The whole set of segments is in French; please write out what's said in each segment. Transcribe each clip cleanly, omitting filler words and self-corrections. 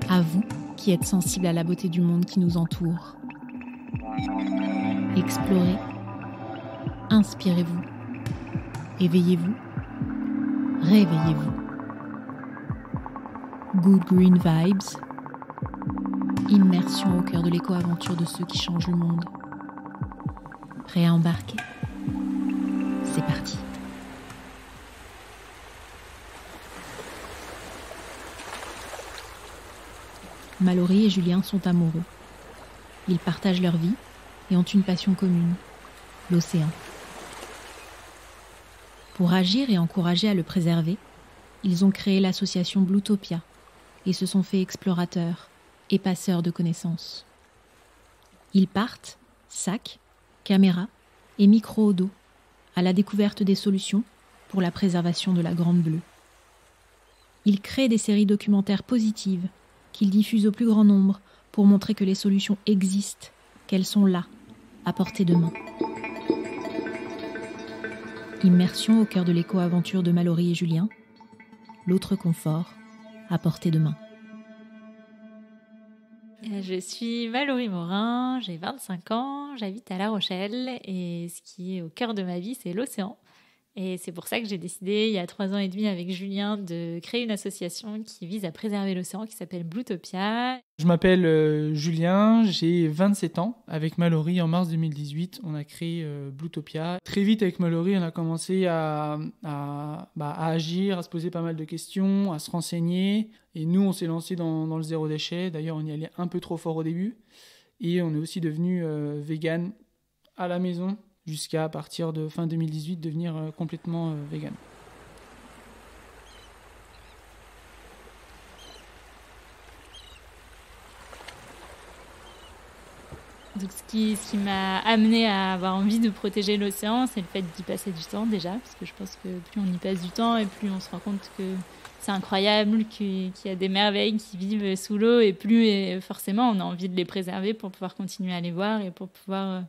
À vous qui êtes sensibles à la beauté du monde qui nous entoure. Explorez, inspirez-vous, éveillez-vous, réveillez-vous. Good Green Vibes, immersion au cœur de l'éco-aventure de ceux qui changent le monde. Prêt à embarquer ? C'est parti. Mallory et Julien sont amoureux. Ils partagent leur vie et ont une passion commune, l'océan. Pour agir et encourager à le préserver, ils ont créé l'association Bluetopia et se sont faits explorateurs et passeurs de connaissances. Ils partent, sacs, caméras et micros au dos, à la découverte des solutions pour la préservation de la Grande Bleue. Ils créent des séries documentaires positives qu'ils diffusent au plus grand nombre pour montrer que les solutions existent, qu'elles sont là, à portée de main. Immersion au cœur de l'éco-aventure de Mallory et Julien, l'autre confort, à portée de main. Je suis Mallory Morin, j'ai 25 ans, j'habite à La Rochelle et ce qui est au cœur de ma vie, c'est l'océan. Et c'est pour ça que j'ai décidé, il y a 3 ans et demi avec Julien, de créer une association qui vise à préserver l'océan, qui s'appelle Bluetopia. Je m'appelle Julien, j'ai 27 ans. Avec Mallory, en mars 2018, on a créé Bluetopia. Très vite, avec Mallory, on a commencé à agir, à se poser pas mal de questions, à se renseigner. Et nous, on s'est lancé dans le zéro déchet. D'ailleurs, on y allait un peu trop fort au début. Et on est aussi devenu vegan à la maison, jusqu'à partir de fin 2018, devenir complètement vegan. Donc ce qui m'a amené à avoir envie de protéger l'océan, c'est le fait d'y passer du temps déjà, parce que je pense que plus on y passe du temps et plus on se rend compte que c'est incroyable, qu'il y a des merveilles qui vivent sous l'eau, et plus forcément on a envie de les préserver pour pouvoir continuer à les voir et pour pouvoir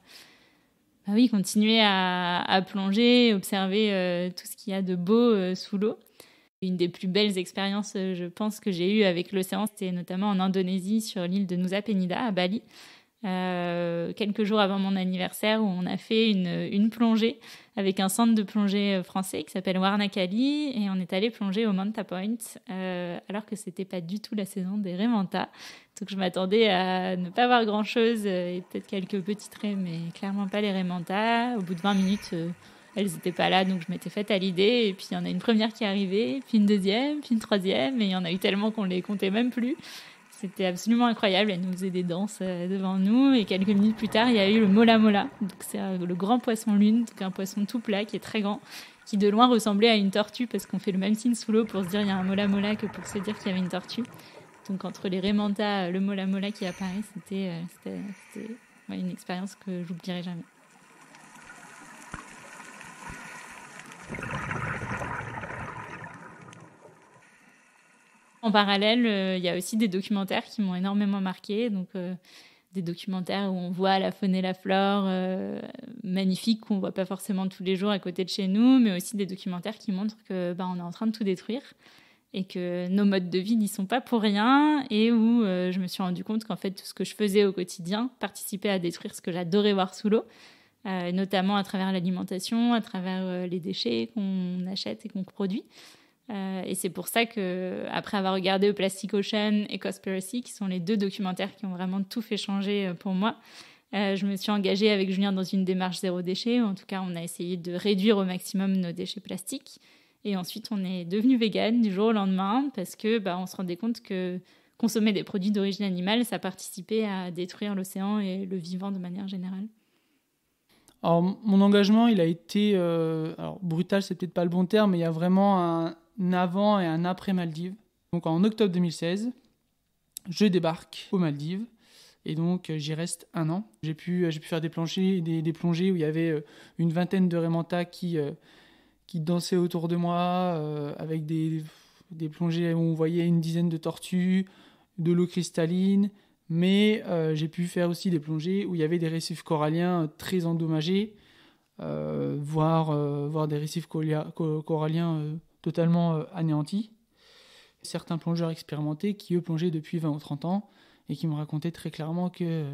continuer à plonger, observer tout ce qu'il y a de beau sous l'eau. Une des plus belles expériences, je pense, que j'ai eues avec l'océan, c'était notamment en Indonésie, sur l'île de Nusa Penida, à Bali. Quelques jours avant mon anniversaire, où on a fait une plongée avec un centre de plongée français qui s'appelle Warna Kali, et on est allé plonger au Manta Point alors que c'était pas du tout la saison des raies manta. Donc je m'attendais à ne pas voir grand chose et peut-être quelques petites raies, mais clairement pas les raies manta. Au bout de 20 minutes, elles n'étaient pas là, donc je m'étais faite à l'idée, et puis il y en a une première qui est arrivée, puis une deuxième, puis une troisième, et il y en a eu tellement qu'on les comptait même plus. C'était absolument incroyable, elle nous faisait des danses devant nous, et quelques minutes plus tard, il y a eu le mola mola. Donc c'est le grand poisson lune, donc un poisson tout plat qui est très grand, qui de loin ressemblait à une tortue, parce qu'on fait le même signe sous l'eau pour se dire il y a un mola mola que pour se dire qu'il y avait une tortue. Donc entre les raies manta, le mola mola qui apparaît, c'était une expérience que j'oublierai jamais. En parallèle, il y a aussi des documentaires qui m'ont énormément marquée. Donc, des documentaires où on voit la faune et la flore magnifiques qu'on ne voit pas forcément tous les jours à côté de chez nous, mais aussi des documentaires qui montrent que on est en train de tout détruire et que nos modes de vie n'y sont pas pour rien, et où je me suis rendu compte qu'en fait, tout ce que je faisais au quotidien participait à détruire ce que j'adorais voir sous l'eau, notamment à travers l'alimentation, à travers les déchets qu'on achète et qu'on produit. Et c'est pour ça que, après avoir regardé A Plastic Ocean et Cowspiracy, qui sont les 2 documentaires qui ont vraiment tout fait changer pour moi, je me suis engagée avec Julien dans une démarche zéro déchet. En tout cas, on a essayé de réduire au maximum nos déchets plastiques. Et ensuite, on est devenu vegan du jour au lendemain, parce que on se rendait compte que consommer des produits d'origine animale, ça participait à détruire l'océan et le vivant de manière générale. Alors, mon engagement, il a été... brutal, c'est peut-être pas le bon terme, mais il y a vraiment un avant et un après Maldives. Donc en octobre 2016, je débarque aux Maldives, et donc j'y reste 1 an. J'ai pu faire des plongées où il y avait une vingtaine de raies manta qui dansaient autour de moi, avec des plongées où on voyait une dizaine de tortues, de l'eau cristalline. Mais j'ai pu faire aussi des plongées où il y avait des récifs coralliens très endommagés, voire des récifs coralliens totalement anéantis. certains plongeurs expérimentés qui, eux, plongeaient depuis 20 ou 30 ans et qui me racontaient très clairement que,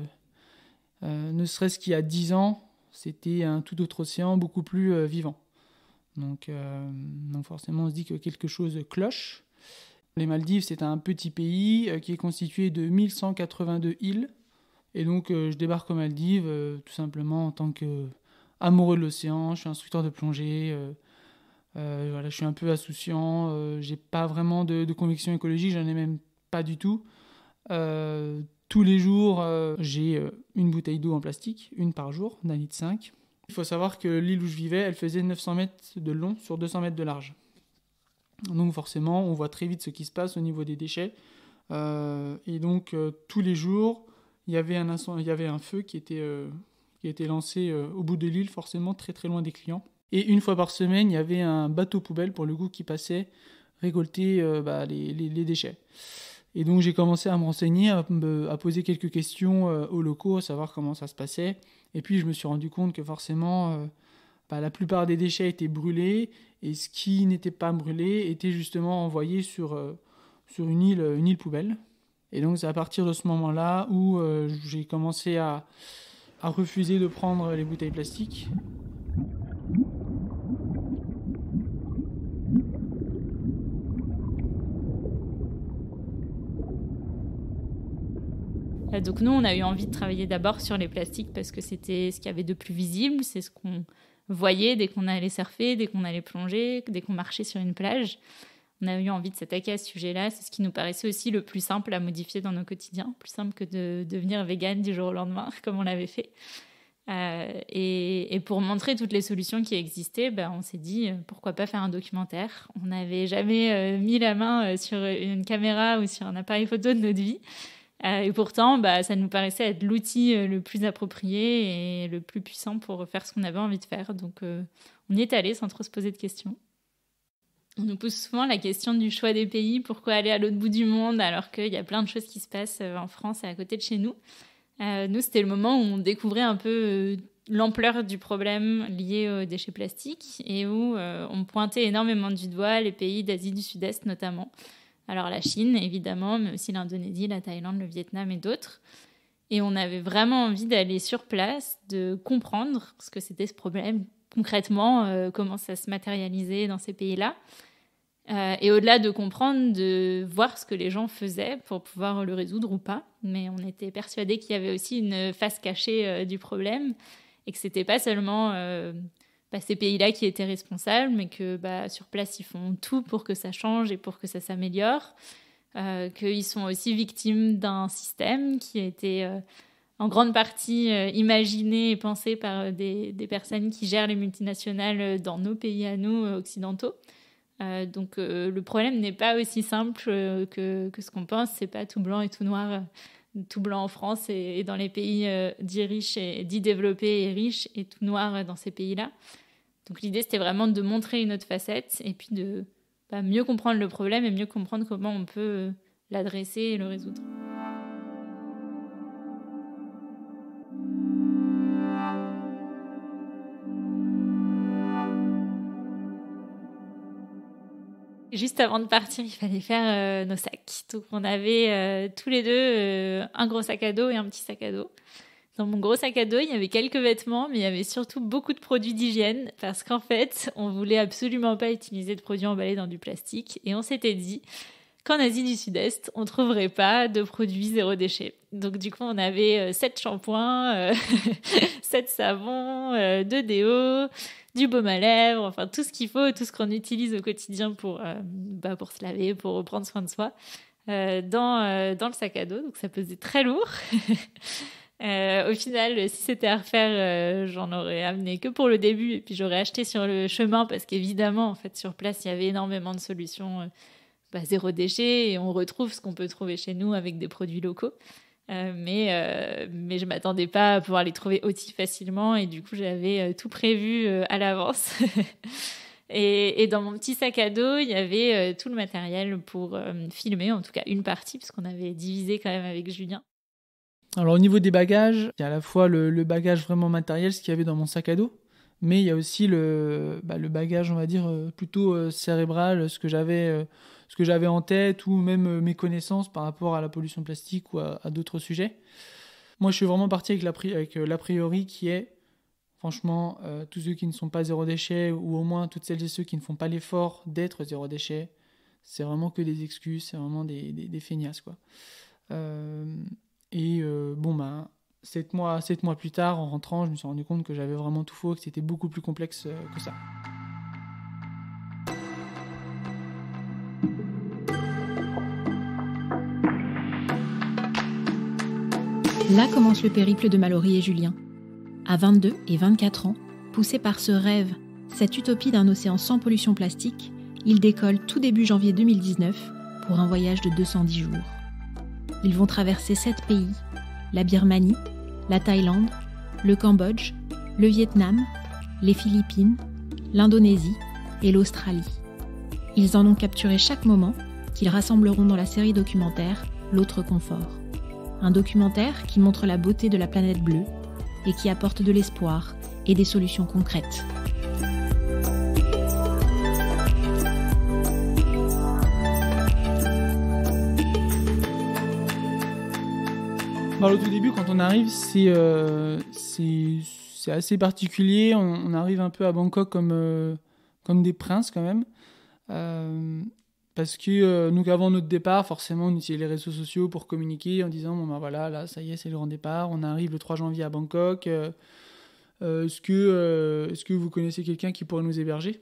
ne serait-ce qu'il y a 10 ans, c'était un tout autre océan, beaucoup plus vivant. Donc forcément, on se dit que quelque chose cloche. Les Maldives, c'est un petit pays qui est constitué de 1182 îles. Et donc, je débarque aux Maldives tout simplement en tant qu'amoureux de l'océan. Je suis instructeur de plongée. Je suis un peu insouciant. J'ai pas vraiment de conviction écologique. J'en ai même pas du tout. Tous les jours, j'ai une bouteille d'eau en plastique, une par jour, d'1,5 litre. Il faut savoir que l'île où je vivais, elle faisait 900 mètres de long sur 200 mètres de large. Donc forcément, on voit très vite ce qui se passe au niveau des déchets. Et donc, tous les jours, il y avait un feu qui était lancé au bout de l'île, forcément très très loin des clients. Et une fois par semaine, il y avait un bateau poubelle, pour le coup, qui passait récolter les déchets. Et donc j'ai commencé à me renseigner, à poser quelques questions aux locaux, à savoir comment ça se passait. Et puis je me suis rendu compte que forcément, la plupart des déchets étaient brûlés, et ce qui n'était pas brûlé était justement envoyé sur une île poubelle. Et donc c'est à partir de ce moment-là où j'ai commencé à refuser de prendre les bouteilles plastiques. Donc nous, on a eu envie de travailler d'abord sur les plastiques parce que c'était ce qu'il y avait de plus visible, c'est ce qu'on voyait dès qu'on allait surfer, dès qu'on allait plonger, dès qu'on marchait sur une plage. On a eu envie de s'attaquer à ce sujet-là, c'est ce qui nous paraissait aussi le plus simple à modifier dans nos quotidiens, plus simple que de devenir végane du jour au lendemain, comme on l'avait fait. Et pour montrer toutes les solutions qui existaient, on s'est dit pourquoi pas faire un documentaire. On n'avait jamais mis la main sur une caméra ou sur un appareil photo de notre vie. Et pourtant, ça nous paraissait être l'outil le plus approprié et le plus puissant pour faire ce qu'on avait envie de faire. Donc, on y est allé sans trop se poser de questions. On nous pose souvent la question du choix des pays. Pourquoi aller à l'autre bout du monde alors qu'il y a plein de choses qui se passent en France et à côté de chez nous. Nous, c'était le moment où on découvrait un peu l'ampleur du problème lié aux déchets plastiques et où on pointait énormément du doigt les pays d'Asie du Sud-Est notamment. Alors la Chine, évidemment, mais aussi l'Indonésie, la Thaïlande, le Vietnam et d'autres. Et on avait vraiment envie d'aller sur place, de comprendre ce que c'était ce problème, concrètement, comment ça se matérialisait dans ces pays-là. Et au-delà de comprendre, de voir ce que les gens faisaient pour pouvoir le résoudre ou pas. Mais on était persuadés qu'il y avait aussi une face cachée du problème et que ce n'était pas seulement ces pays-là qui étaient responsables, mais que sur place, ils font tout pour que ça change et pour que ça s'améliore. Qu'ils sont aussi victimes d'un système qui a été en grande partie imaginé et pensé par des personnes qui gèrent les multinationales dans nos pays à nous, occidentaux. Donc le problème n'est pas aussi simple que ce qu'on pense. C'est pas tout blanc et tout noir, tout blanc en France et dans les pays dits riches et dits développés et riches, et tout noir dans ces pays-là. Donc l'idée, c'était vraiment de montrer une autre facette et puis de mieux comprendre le problème et mieux comprendre comment on peut l'adresser et le résoudre. Juste avant de partir, il fallait faire nos sacs. Donc on avait tous les deux un gros sac à dos et un petit sac à dos. Dans mon gros sac à dos, il y avait quelques vêtements, mais il y avait surtout beaucoup de produits d'hygiène parce qu'en fait, on voulait absolument pas utiliser de produits emballés dans du plastique et on s'était dit qu'en Asie du Sud-Est, on trouverait pas de produits zéro déchet. Donc du coup, on avait 7 shampoings, 7 savons, 2 déos, du baume à lèvres, enfin tout ce qu'il faut, tout ce qu'on utilise au quotidien pour se laver, pour prendre soin de soi, dans le sac à dos. Donc ça pesait très lourd. Au final, si c'était à refaire, j'en aurais amené que pour le début et puis j'aurais acheté sur le chemin parce qu'évidemment, en fait, sur place, il y avait énormément de solutions zéro déchet et on retrouve ce qu'on peut trouver chez nous avec des produits locaux. Mais je m'attendais pas à pouvoir les trouver aussi facilement et du coup, j'avais tout prévu à l'avance. Et dans mon petit sac à dos, il y avait tout le matériel pour filmer, en tout cas une partie, parce qu'on avait divisé quand même avec Julien. Alors au niveau des bagages, il y a à la fois le bagage vraiment matériel, ce qu'il y avait dans mon sac à dos, mais il y a aussi le bagage, on va dire, plutôt cérébral, ce que j'avais ce que j'avais en tête ou même mes connaissances par rapport à la pollution plastique ou à d'autres sujets. Moi, je suis vraiment parti avec l'a priori qui est, franchement, tous ceux qui ne sont pas zéro déchet ou au moins toutes celles et ceux qui ne font pas l'effort d'être zéro déchet, c'est vraiment que des excuses, c'est vraiment des feignasses, quoi. Bon, ben, 7 mois plus tard, en rentrant, je me suis rendu compte que j'avais vraiment tout faux, que c'était beaucoup plus complexe que ça. Là commence le périple de Mallory et Julien. À 22 et 24 ans, poussés par ce rêve, cette utopie d'un océan sans pollution plastique, ils décollent tout début janvier 2019 pour un voyage de 210 jours. Ils vont traverser 7 pays, la Birmanie, la Thaïlande, le Cambodge, le Vietnam, les Philippines, l'Indonésie et l'Australie. Ils en ont capturé chaque moment qu'ils rassembleront dans la série documentaire L'autre confort. Un documentaire qui montre la beauté de la planète bleue et qui apporte de l'espoir et des solutions concrètes. Au tout début, quand on arrive, c'est assez particulier. On arrive un peu à Bangkok comme des princes quand même. Parce que nous, avant notre départ, forcément, on utilisait les réseaux sociaux pour communiquer en disant bon ben voilà, là, ça y est, c'est le grand départ. On arrive le 3 janvier à Bangkok. Est-ce que vous connaissez quelqu'un qui pourrait nous héberger ?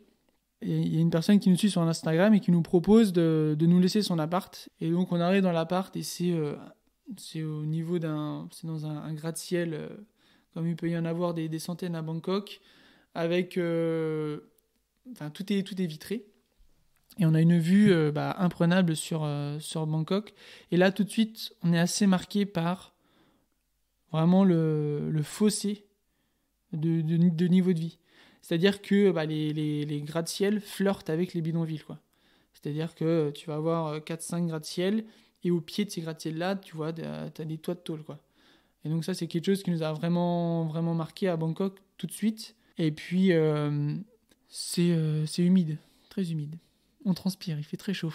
Et il y a une personne qui nous suit sur Instagram et qui nous propose de nous laisser son appart. Et donc, on arrive dans l'appart et c'est au niveau c'est dans un gratte-ciel, comme il peut y en avoir des centaines à Bangkok, avec, tout est vitré. Et on a une vue imprenable sur Bangkok. Et là, tout de suite, on est assez marqué par vraiment le fossé de niveau de vie. C'est-à-dire que les gratte-ciel flirtent avec les bidonvilles, quoi. C'est-à-dire que tu vas avoir 4-5 gratte-ciel et au pied de ces gratte-ciel-là, tu vois, tu as des toits de tôle, quoi. Et donc ça, c'est quelque chose qui nous a vraiment, vraiment marqué à Bangkok tout de suite. Et puis, c'est humide, très humide. On transpire, il fait très chaud.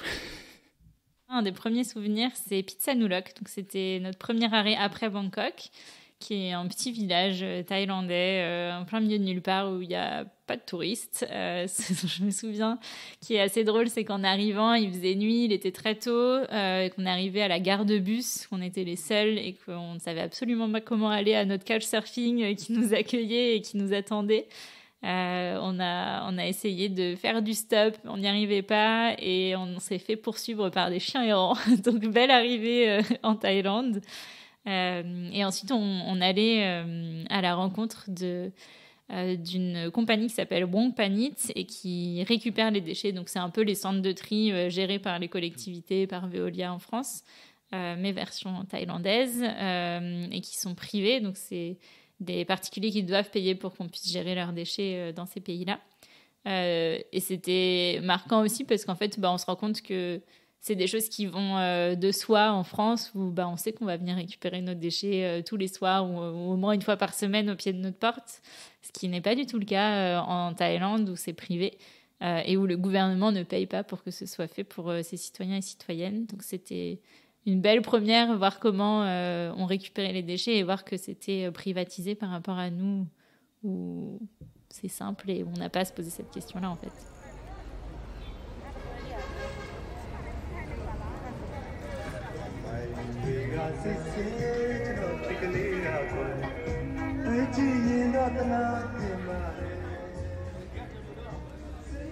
Un des premiers souvenirs, c'est Phitsanulok. Donc, c'était notre premier arrêt après Bangkok, qui est un petit village thaïlandais en plein milieu de nulle part où il n'y a pas de touristes. Je me souviens, qui est assez drôle, c'est qu'en arrivant, il faisait nuit, il était très tôt, et qu'on arrivait à la gare de bus, qu'on était les seuls et qu'on ne savait absolument pas comment aller à notre couchsurfing qui nous accueillait et qui nous attendait. On a essayé de faire du stop, on n'y arrivait pas et on s'est fait poursuivre par des chiens errants. Donc belle arrivée en Thaïlande. Et ensuite on allait à la rencontre d'une compagnie qui s'appelle Wong Panit et qui récupère les déchets. Donc c'est un peu les centres de tri gérés par les collectivités, par Veolia en France, mais version thaïlandaise, et qui sont privés. Donc c'est des particuliers qui doivent payer pour qu'on puisse gérer leurs déchets dans ces pays-là. Et c'était marquant aussi parce qu'en fait, on se rend compte que c'est des choses qui vont de soi en France où on sait qu'on va venir récupérer nos déchets tous les soirs ou au moins une fois par semaine au pied de notre porte, ce qui n'est pas du tout le cas en Thaïlande où c'est privé et où le gouvernement ne paye pas pour que ce soit fait pour ses citoyens et citoyennes. Donc c'était une belle première, voir comment on récupérait les déchets et voir que c'était privatisé par rapport à nous, où c'est simple et on n'a pas à se poser cette question-là en fait.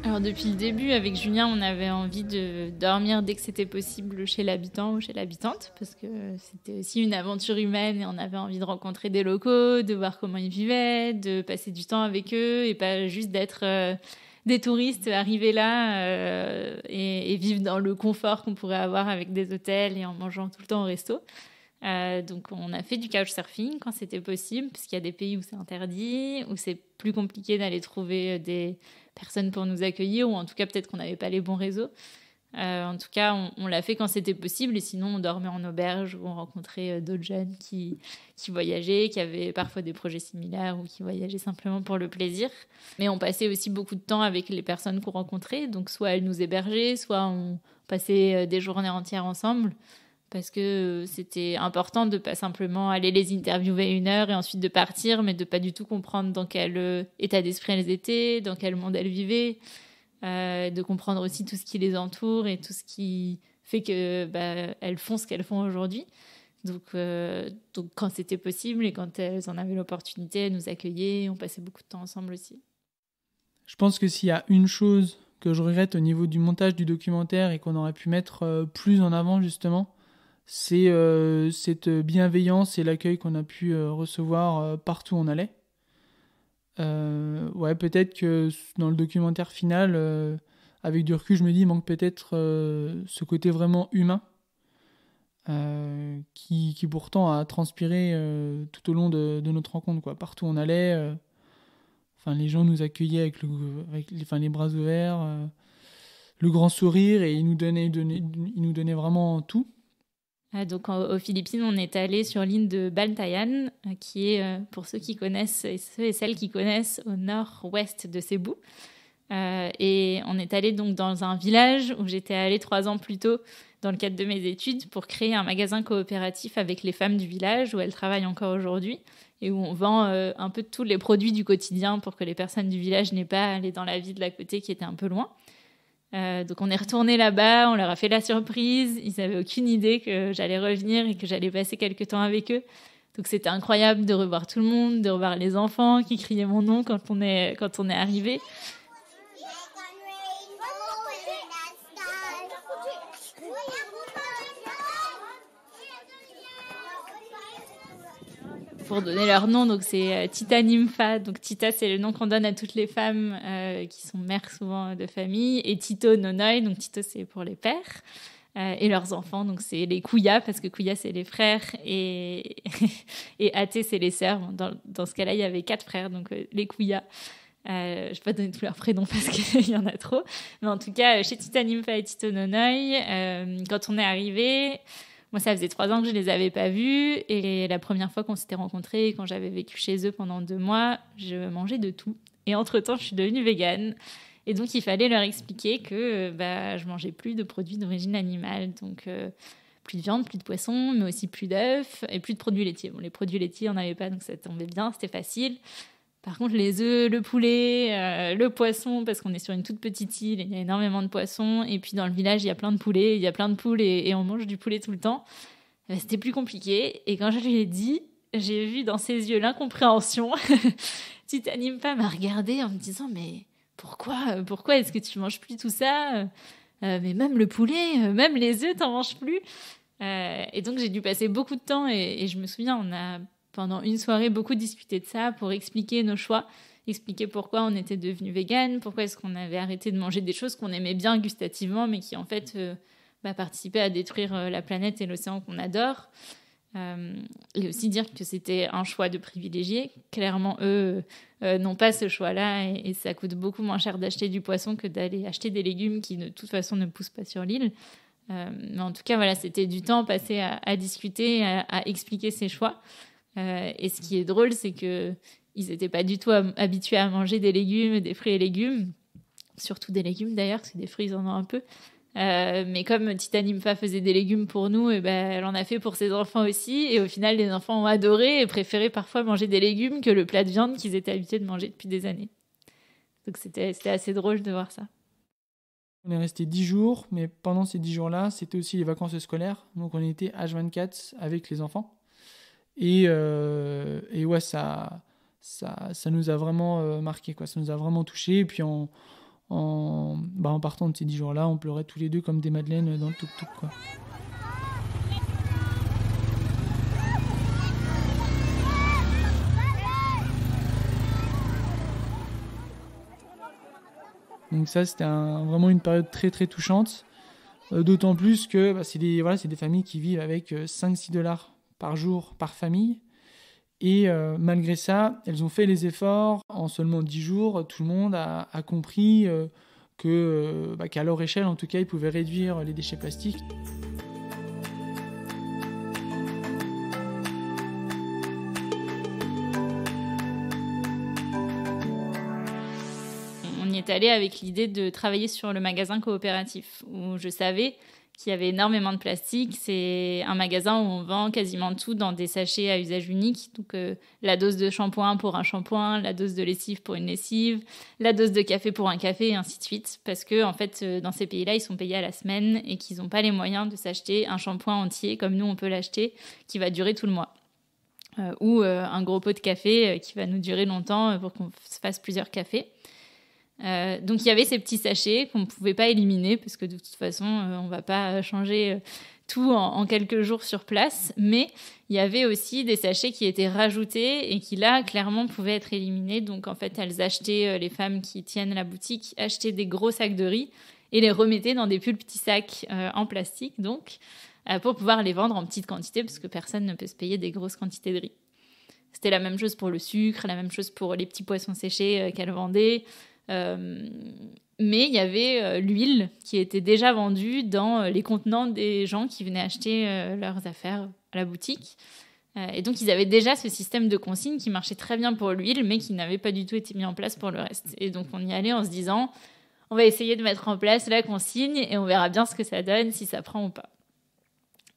Alors depuis le début, avec Julien, on avait envie de dormir dès que c'était possible chez l'habitant ou chez l'habitante, parce que c'était aussi une aventure humaine et on avait envie de rencontrer des locaux, de voir comment ils vivaient, de passer du temps avec eux et pas juste d'être des touristes arrivés là et vivre dans le confort qu'on pourrait avoir avec des hôtels et en mangeant tout le temps au resto. Donc on a fait du couchsurfing quand c'était possible, parce qu'il y a des pays où c'est interdit, où c'est plus compliqué d'aller trouver des personnes pour nous accueillir, ou en tout cas peut-être qu'on n'avait pas les bons réseaux. En tout cas on l'a fait quand c'était possible, et sinon on dormait en auberge où on rencontrait d'autres jeunes qui voyageaient, qui avaient parfois des projets similaires ou qui voyageaient simplement pour le plaisir. Mais on passait aussi beaucoup de temps avec les personnes qu'on rencontrait, donc soit elles nous hébergeaient, soit on passer des journées entières ensemble, parce que c'était important de pas simplement aller les interviewer 1 heure et ensuite de partir, mais de pas du tout comprendre dans quel état d'esprit elles étaient, dans quel monde elles vivaient, de comprendre aussi tout ce qui les entoure et tout ce qui fait que elles font ce qu'elles font aujourd'hui. Donc quand c'était possible et quand elles en avaient l'opportunité, elles nous accueillaient, on passait beaucoup de temps ensemble aussi. Je pense que s'il y a une chose que je regrette au niveau du montage du documentaire et qu'on aurait pu mettre plus en avant justement, c'est cette bienveillance et l'accueil qu'on a pu recevoir partout où on allait. Ouais, peut-être que dans le documentaire final, avec du recul, je me dis, il manque peut-être ce côté vraiment humain qui pourtant a transpiré tout au long de notre rencontre, quoi. Partout où on allait, les gens nous accueillaient avec les bras ouverts, le grand sourire, et ils nous donnaient vraiment tout. Donc aux Philippines, on est allé sur l'île de Bantayan, qui est, pour ceux qui connaissent et ceux et celles qui connaissent, au nord-ouest de Cebu. Et on est allé donc dans un village où j'étais allée 3 ans plus tôt dans le cadre de mes études pour créer un magasin coopératif avec les femmes du village, où elles travaillent encore aujourd'hui, et où on vend un peu tous les produits du quotidien pour que les personnes du village n'aient pas à aller dans la ville d'à côté qui était un peu loin. Donc on est retourné là-bas, on leur a fait la surprise, ils n'avaient aucune idée que j'allais revenir et que j'allais passer quelques temps avec eux. Donc c'était incroyable de revoir tout le monde, de revoir les enfants qui criaient mon nom quand on est arrivé. Pour donner leur nom, donc c'est Tita Nympha. Donc Tita, c'est le nom qu'on donne à toutes les femmes qui sont mères souvent de famille, et Tito Nonoy, donc Tito c'est pour les pères, et leurs enfants, donc c'est les Kuya, parce que Kuya c'est les frères et Ate c'est les sœurs. Dans ce cas-là, il y avait 4 frères, donc les Kuya. Je ne vais pas donner tous leurs prénoms parce qu'il y en a trop, mais en tout cas chez Tita Nympha et Tito Nonoy, quand on est arrivé, moi, ça faisait 3 ans que je les avais pas vus, et la première fois qu'on s'était rencontrés, quand j'avais vécu chez eux pendant 2 mois, je mangeais de tout. Et entre-temps, je suis devenue végane. Et donc, il fallait leur expliquer que je mangeais plus de produits d'origine animale. Donc, plus de viande, plus de poisson, mais aussi plus d'œufs et plus de produits laitiers. Bon, les produits laitiers, on n'avait pas, donc ça tombait bien, c'était facile. Par contre, les œufs, le poulet, le poisson, parce qu'on est sur une toute petite île et il y a énormément de poissons. Et puis dans le village, il y a plein de poulets, il y a plein de poules et on mange du poulet tout le temps. C'était plus compliqué. Et quand je lui ai dit, j'ai vu dans ses yeux l'incompréhension. Tita Nympha m'a regardée en me disant, mais pourquoi est-ce que tu manges plus tout ça? Mais même le poulet, même les œufs, t'en manges plus. Et donc j'ai dû passer beaucoup de temps et je me souviens, on a pendant une soirée beaucoup discuté de ça pour expliquer nos choix, expliquer pourquoi on était devenu vegan, pourquoi est-ce qu'on avait arrêté de manger des choses qu'on aimait bien gustativement, mais qui en fait participaient à détruire la planète et l'océan qu'on adore. Et aussi dire que c'était un choix de privilégiés. Clairement, eux n'ont pas ce choix-là, et ça coûte beaucoup moins cher d'acheter du poisson que d'aller acheter des légumes qui de toute façon ne poussent pas sur l'île. Mais en tout cas, voilà, c'était du temps passé à discuter, à expliquer ses choix. Et ce qui est drôle, c'est qu'ils n'étaient pas du tout habitués à manger des légumes, des fruits et légumes, surtout des légumes d'ailleurs, parce que des fruits ils en ont un peu. Mais comme Tita Nympha faisait des légumes pour nous, elle en a fait pour ses enfants aussi. Et au final, les enfants ont adoré et préféré parfois manger des légumes que le plat de viande qu'ils étaient habitués de manger depuis des années. Donc c'était assez drôle de voir ça. On est resté 10 jours, mais pendant ces 10 jours-là, c'était aussi les vacances scolaires. Donc on était H24 avec les enfants. Et ouais, ça nous a vraiment marqué, quoi. Ça nous a vraiment touchés. Et puis en partant de ces 10 jours-là, on pleurait tous les deux comme des madeleines dans le tuk-tuk, quoi. Donc ça, c'était vraiment une période très très touchante. D'autant plus que c'est des familles qui vivent avec 5-6 $ par jour par famille. Et malgré ça, elles ont fait les efforts. En seulement 10 jours, tout le monde a compris qu'à leur échelle, en tout cas, ils pouvaient réduire les déchets plastiques. est allée avec l'idée de travailler sur le magasin coopératif, où je savais qu'il y avait énormément de plastique. C'est un magasin où on vend quasiment tout dans des sachets à usage unique. Donc, la dose de shampoing pour un shampoing, la dose de lessive pour une lessive, la dose de café pour un café, et ainsi de suite. Parce que, en fait, dans ces pays-là, ils sont payés à la semaine et qu'ils n'ont pas les moyens de s'acheter un shampoing entier, comme nous, on peut l'acheter, qui va durer tout le mois. Ou un gros pot de café qui va nous durer longtemps pour qu'on se fasse plusieurs cafés. Donc il y avait ces petits sachets qu'on ne pouvait pas éliminer parce que de toute façon on ne va pas changer tout en quelques jours sur place, mais il y avait aussi des sachets qui étaient rajoutés et qui là clairement pouvaient être éliminés. Donc en fait elles achetaient, les femmes qui tiennent la boutique achetaient des gros sacs de riz et les remettaient dans des plus petits sacs en plastique donc pour pouvoir les vendre en petite quantité parce que personne ne peut se payer des grosses quantités de riz. C'était la même chose pour le sucre, la même chose pour les petits poissons séchés qu'elles vendaient. Mais il y avait l'huile qui était déjà vendue dans les contenants des gens qui venaient acheter leurs affaires à la boutique. Et donc, ils avaient déjà ce système de consigne qui marchait très bien pour l'huile, mais qui n'avait pas du tout été mis en place pour le reste. Et donc, on y allait en se disant, on va essayer de mettre en place la consigne et on verra bien ce que ça donne, si ça prend ou pas.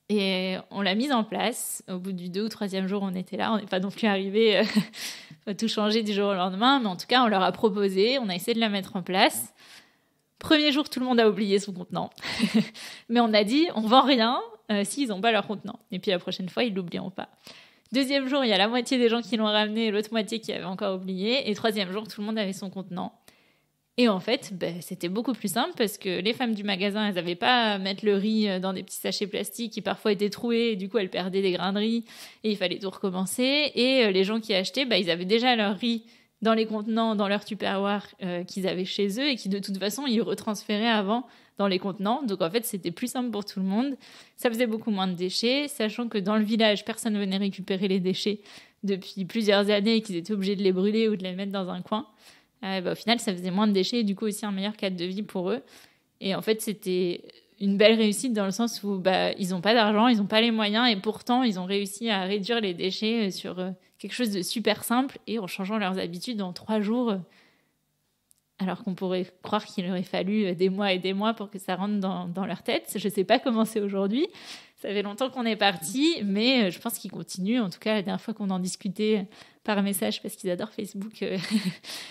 Et on l'a mise en place. Au bout du 2e ou 3e jour, on était là. On n'est pas non plus arrivé à tout changer du jour au lendemain. Mais en tout cas, on leur a proposé. On a essayé de la mettre en place. Premier jour, tout le monde a oublié son contenant. Mais on a dit, on vend rien s'ils n'ont pas leur contenant. Et puis la prochaine fois, ils ne l'oublieront pas. 2e jour, il y a la moitié des gens qui l'ont ramené et l'autre moitié qui avait encore oublié. Et 3e jour, tout le monde avait son contenant. Et en fait, c'était beaucoup plus simple parce que les femmes du magasin, elles n'avaient pas à mettre le riz dans des petits sachets plastiques qui parfois étaient troués et du coup, elles perdaient des grains de riz et il fallait tout recommencer. Et les gens qui achetaient, ils avaient déjà leur riz dans les contenants, dans leur tupperware qu'ils avaient chez eux et qui de toute façon, ils retransféraient avant dans les contenants. Donc en fait, c'était plus simple pour tout le monde. Ça faisait beaucoup moins de déchets, sachant que dans le village, personne ne venait récupérer les déchets depuis plusieurs années et qu'ils étaient obligés de les brûler ou de les mettre dans un coin. Au final, ça faisait moins de déchets et du coup aussi un meilleur cadre de vie pour eux. Et en fait, c'était une belle réussite dans le sens où ils n'ont pas d'argent, ils n'ont pas les moyens et pourtant, ils ont réussi à réduire les déchets sur quelque chose de super simple et en changeant leurs habitudes en 3 jours, alors qu'on pourrait croire qu'il aurait fallu des mois et des mois pour que ça rentre dans leur tête. Je ne sais pas comment c'est aujourd'hui. Ça fait longtemps qu'on est parti, mais je pense qu'ils continuent. En tout cas, la dernière fois qu'on en discutait par message, parce qu'ils adorent Facebook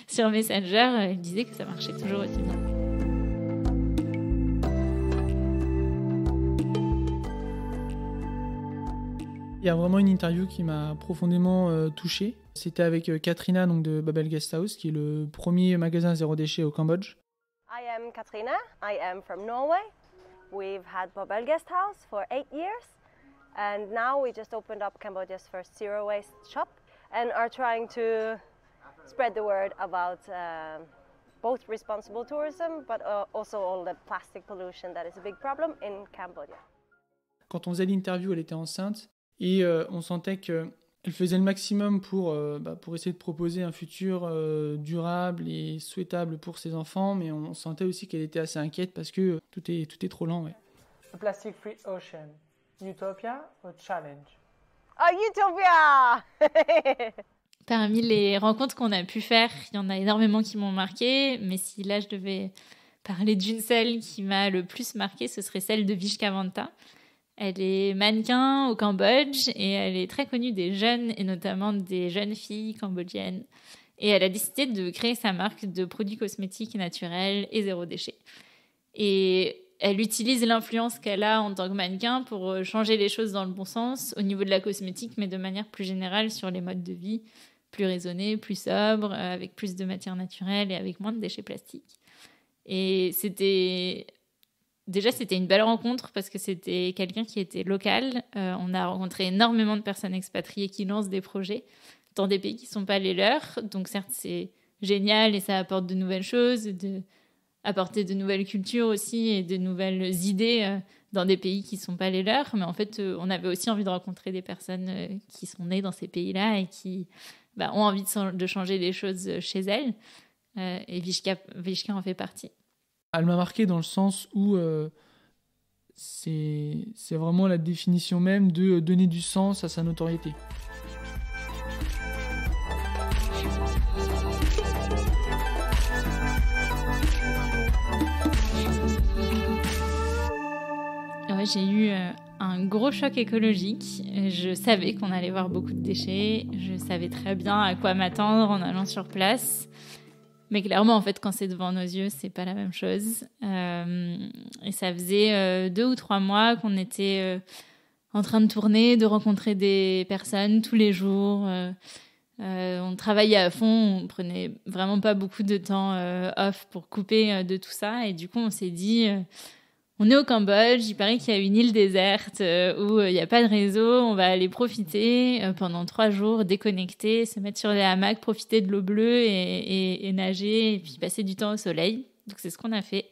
sur Messenger, ils disaient que ça marchait toujours aussi bien. Il y a vraiment une interview qui m'a profondément touché. C'était avec Katrina donc de Babel Guesthouse, qui est le premier magasin zéro déchet au Cambodge. I am Katrina. I am from Norway. We've had Babel Guesthouse for 8 years, and now we just opened up Cambodia's first zero waste shop and are trying to spread the word about both responsible tourism, but also all the plastic pollution that is a big problem in Cambodia. Quand on faisait l'interview, elle était enceinte et on sentait qu'elle faisait le maximum pour essayer de proposer un futur durable et souhaitable pour ses enfants, mais on sentait aussi qu'elle était assez inquiète parce que tout est trop lent. Ouais. A Plastic Free Ocean, Utopia ou Challenge? Oh, Utopia! Parmi les rencontres qu'on a pu faire, il y en a énormément qui m'ont marqué, mais si là je devais parler d'une seule qui m'a le plus marqué, ce serait celle de Vishkavanta. Elle est mannequin au Cambodge et elle est très connue des jeunes et notamment des jeunes filles cambodgiennes. Et elle a décidé de créer sa marque de produits cosmétiques naturels et zéro déchet. Et elle utilise l'influence qu'elle a en tant que mannequin pour changer les choses dans le bon sens au niveau de la cosmétique, mais de manière plus générale sur les modes de vie plus raisonnés, plus sobres, avec plus de matières naturelles et avec moins de déchets plastiques. Et c'était une belle rencontre parce que c'était quelqu'un qui était local. On a rencontré énormément de personnes expatriées qui lancent des projets dans des pays qui ne sont pas les leurs. Donc certes, c'est génial et ça apporte de nouvelles choses, apporter de nouvelles cultures aussi et de nouvelles idées dans des pays qui ne sont pas les leurs. Mais en fait, on avait aussi envie de rencontrer des personnes qui sont nées dans ces pays-là et qui ont envie de changer les choses chez elles. Et Vishka en fait partie. Elle m'a marqué dans le sens où c'est vraiment la définition même de donner du sens à sa notoriété. ouais, j'ai eu un gros choc écologique. Je savais qu'on allait voir beaucoup de déchets. Je savais très bien à quoi m'attendre en allant sur place. Mais clairement, en fait, quand c'est devant nos yeux, c'est pas la même chose. Et ça faisait 2 ou 3 mois qu'on était en train de tourner, de rencontrer des personnes tous les jours. On travaillait à fond, on prenait vraiment pas beaucoup de temps off pour couper de tout ça. Et du coup, on s'est dit, on est au Cambodge, il paraît qu'il y a une île déserte où il n'y a pas de réseau. On va aller profiter pendant 3 jours, déconnecter, se mettre sur des hamacs, profiter de l'eau bleue et nager, et puis passer du temps au soleil. Donc c'est ce qu'on a fait.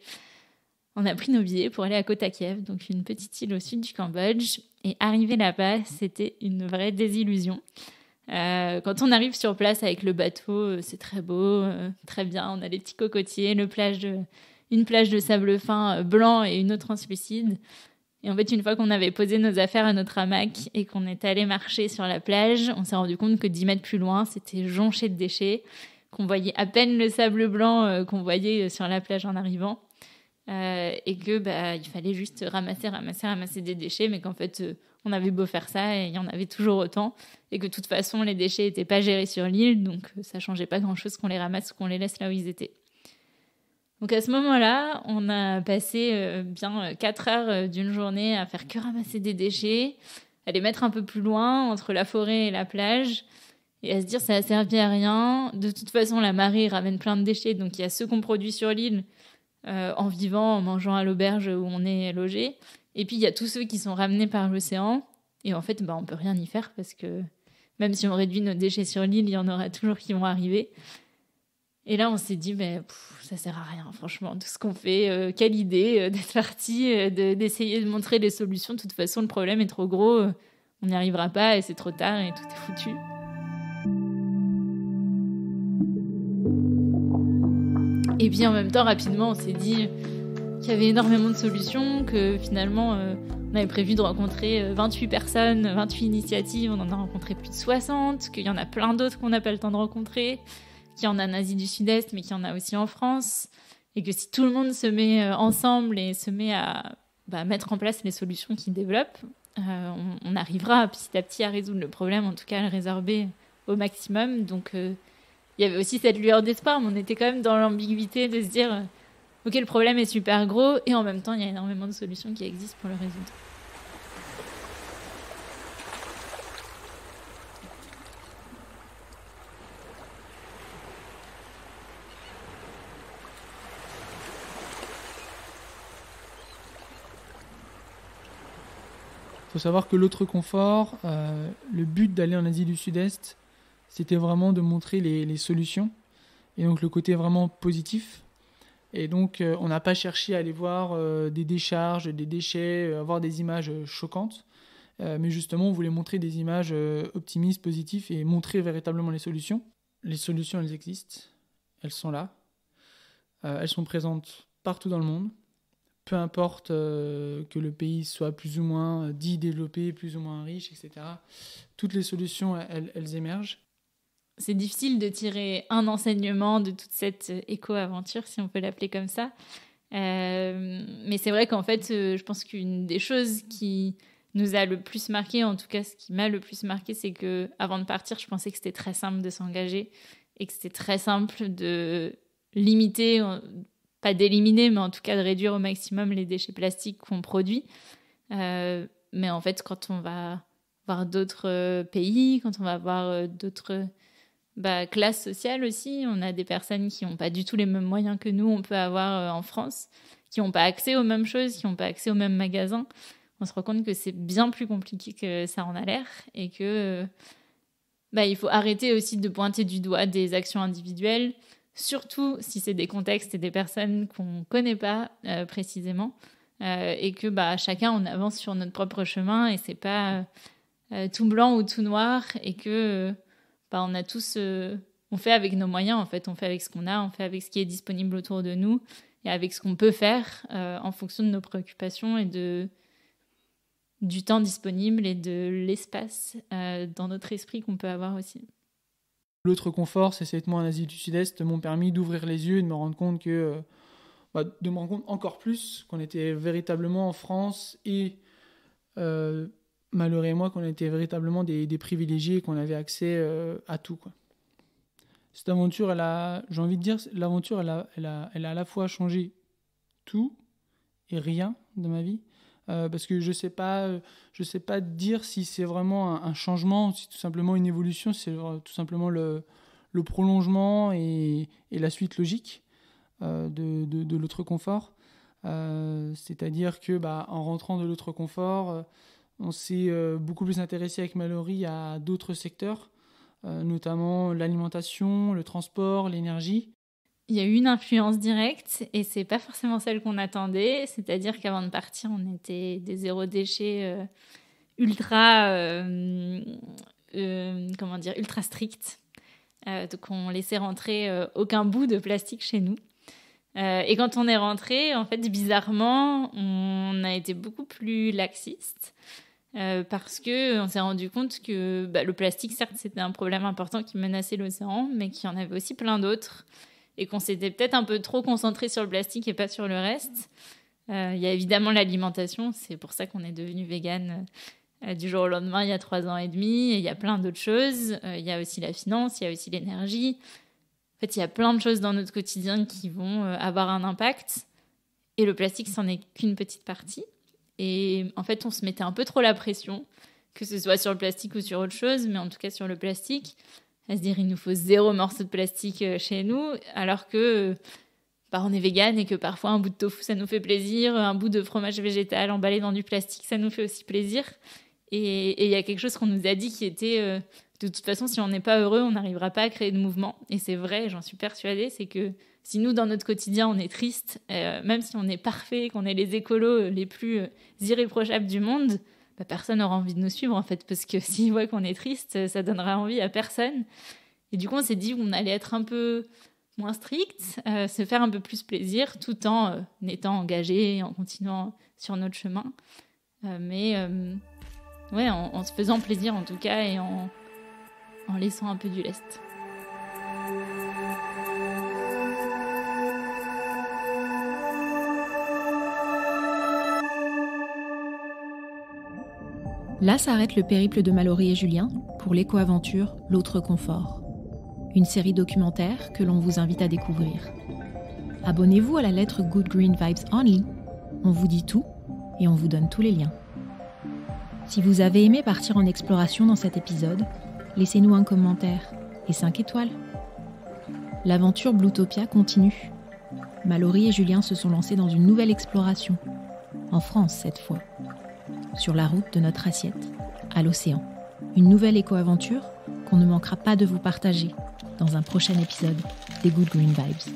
On a pris nos billets pour aller à Kota Kiev, donc une petite île au sud du Cambodge. Et arriver là-bas, c'était une vraie désillusion. Quand on arrive sur place avec le bateau, c'est très beau, très bien. On a des petits cocotiers, une plage de sable fin blanc et une eau translucide. Et en fait, une fois qu'on avait posé nos affaires à notre hamac et qu'on est allé marcher sur la plage, on s'est rendu compte que 10 mètres plus loin, c'était jonché de déchets, qu'on voyait à peine le sable blanc qu'on voyait sur la plage en arrivant. Et que il fallait juste ramasser des déchets, mais qu'en fait on avait beau faire ça et il y en avait toujours autant, et que de toute façon les déchets n'étaient pas gérés sur l'île, donc ça changeait pas grand chose qu'on les ramasse ou qu'on les laisse là où ils étaient. Donc à ce moment-là, on a passé bien 4 heures d'une journée à faire que ramasser des déchets, à les mettre un peu plus loin entre la forêt et la plage, et à se dire ça a servi à rien. De toute façon la marée ramène plein de déchets, donc il y a ceux qu'on produit sur l'île en vivant, en mangeant à l'auberge où on est logé. Et puis, il y a tous ceux qui sont ramenés par l'océan. Et en fait, on peut rien y faire parce que même si on réduit nos déchets sur l'île, il y en aura toujours qui vont arriver. Et là, on s'est dit, ça sert à rien, franchement. Tout ce qu'on fait, quelle idée d'être parti, d'essayer de montrer des solutions. De toute façon, le problème est trop gros. On n'y arrivera pas et c'est trop tard et tout est foutu. Et puis en même temps, rapidement, on s'est dit qu'il y avait énormément de solutions, que finalement, on avait prévu de rencontrer 28 personnes, 28 initiatives, on en a rencontré plus de 60, qu'il y en a plein d'autres qu'on n'a pas le temps de rencontrer, qu'il y en a en Asie du Sud-Est, mais qu'il y en a aussi en France, et que si tout le monde se met ensemble et se met à mettre en place les solutions qu'ils développent, on arrivera petit à petit à résoudre le problème, en tout cas à le résorber au maximum. Donc il y avait aussi cette lueur d'espoir, mais on était quand même dans l'ambiguïté de se dire ok, le problème est super gros, et en même temps, il y a énormément de solutions qui existent pour le résoudre. Il faut savoir que l'autre confort, le but d'aller en Asie du Sud-Est, c'était vraiment de montrer les solutions, et donc le côté vraiment positif. Et donc on n'a pas cherché à aller voir des décharges, des déchets, avoir des images choquantes, mais justement on voulait montrer des images optimistes, positives, et montrer véritablement les solutions. Les solutions, elles existent, elles sont là, elles sont présentes partout dans le monde. Peu importe que le pays soit plus ou moins dit développé, plus ou moins riche, etc. Toutes les solutions, elles émergent. C'est difficile de tirer un enseignement de toute cette éco-aventure, si on peut l'appeler comme ça. Mais c'est vrai qu'en fait, je pense qu'une des choses qui nous a le plus marqué, en tout cas ce qui m'a le plus marqué, c'est qu'avant de partir, je pensais que c'était très simple de s'engager et que c'était très simple de limiter, pas d'éliminer, mais en tout cas de réduire au maximum les déchets plastiques qu'on produit. Mais en fait, quand on va voir d'autres pays, quand on va voir d'autres classes sociales aussi, on a des personnes qui n'ont pas du tout les mêmes moyens que nous, on peut avoir en France, qui n'ont pas accès aux mêmes choses, qui n'ont pas accès aux mêmes magasins. On se rend compte que c'est bien plus compliqué que ça en a l'air, et que il faut arrêter aussi de pointer du doigt des actions individuelles, surtout si c'est des contextes et des personnes qu'on ne connaît pas précisément, et que chacun on avance sur notre propre chemin, et c'est pas tout blanc ou tout noir, et que on a tous on fait avec nos moyens, en fait, on fait avec ce qu'on a, on fait avec ce qui est disponible autour de nous, et avec ce qu'on peut faire en fonction de nos préoccupations et du temps disponible et de l'espace dans notre esprit qu'on peut avoir aussi. L'autre confort, c'est 7 mois en Asie du Sud-Est m'ont permis d'ouvrir les yeux et de me rendre compte que de me rendre compte encore plus qu'on était véritablement en France et Mallory et moi, qu'on était véritablement des privilégiés et qu'on avait accès à tout, quoi. Cette aventure, j'ai envie de dire, l'aventure, elle a à la fois changé tout et rien de ma vie. Parce que je sais pas dire si c'est vraiment un changement, si c'est tout simplement une évolution, si c'est tout simplement le prolongement et la suite logique de l'autre confort. C'est-à-dire que en rentrant de l'autre confort, on s'est beaucoup plus intéressé avec Mallory à d'autres secteurs, notamment l'alimentation, le transport, l'énergie. Il y a eu une influence directe et c'est pas forcément celle qu'on attendait. C'est-à-dire qu'avant de partir, on était des zéro déchet ultra stricts. Donc on laissait rentrer aucun bout de plastique chez nous. Et quand on est rentré, en fait, bizarrement, on a été beaucoup plus laxiste. Parce qu'on s'est rendu compte que le plastique, certes, c'était un problème important qui menaçait l'océan, mais qu'il y en avait aussi plein d'autres. Et qu'on s'était peut-être un peu trop concentré sur le plastique et pas sur le reste. Il y a évidemment l'alimentation, c'est pour ça qu'on est devenu vegan du jour au lendemain il y a 3 ans et demi. Et il y a plein d'autres choses. Il y a aussi la finance, il y a aussi l'énergie. En fait, il y a plein de choses dans notre quotidien qui vont avoir un impact. Et le plastique, c'en est qu'une petite partie. Et en fait, on se mettait un peu trop la pression, que ce soit sur le plastique ou sur autre chose, mais en tout cas sur le plastique. À se dire il nous faut 0 morceau de plastique chez nous, alors que on est vegan et que parfois un bout de tofu ça nous fait plaisir, un bout de fromage végétal emballé dans du plastique ça nous fait aussi plaisir. Et il y a quelque chose qu'on nous a dit qui était de toute façon si on n'est pas heureux on n'arrivera pas à créer de mouvement. Et c'est vrai, j'en suis persuadée, c'est que si nous dans notre quotidien on est triste, même si on est parfait, qu'on est les écolos les plus irréprochables du monde, personne n'aura envie de nous suivre en fait, parce que s'ils voient qu'on est triste, ça donnera envie à personne. Et du coup, on s'est dit qu'on allait être un peu moins strict, se faire un peu plus plaisir, tout en étant engagé, en continuant sur notre chemin. En se faisant plaisir en tout cas, et en laissant un peu du lest. Là s'arrête le périple de Mallory et Julien pour l'éco-aventure L'autre confort. Une série documentaire que l'on vous invite à découvrir. Abonnez-vous à la lettre Good Green Vibes Only. On vous dit tout et on vous donne tous les liens. Si vous avez aimé partir en exploration dans cet épisode, laissez-nous un commentaire et 5 étoiles. L'aventure Bluetopia continue. Mallory et Julien se sont lancés dans une nouvelle exploration. En France cette fois. Sur la route de notre assiette, à l'océan. Une nouvelle éco-aventure qu'on ne manquera pas de vous partager dans un prochain épisode des Good Green Vibes.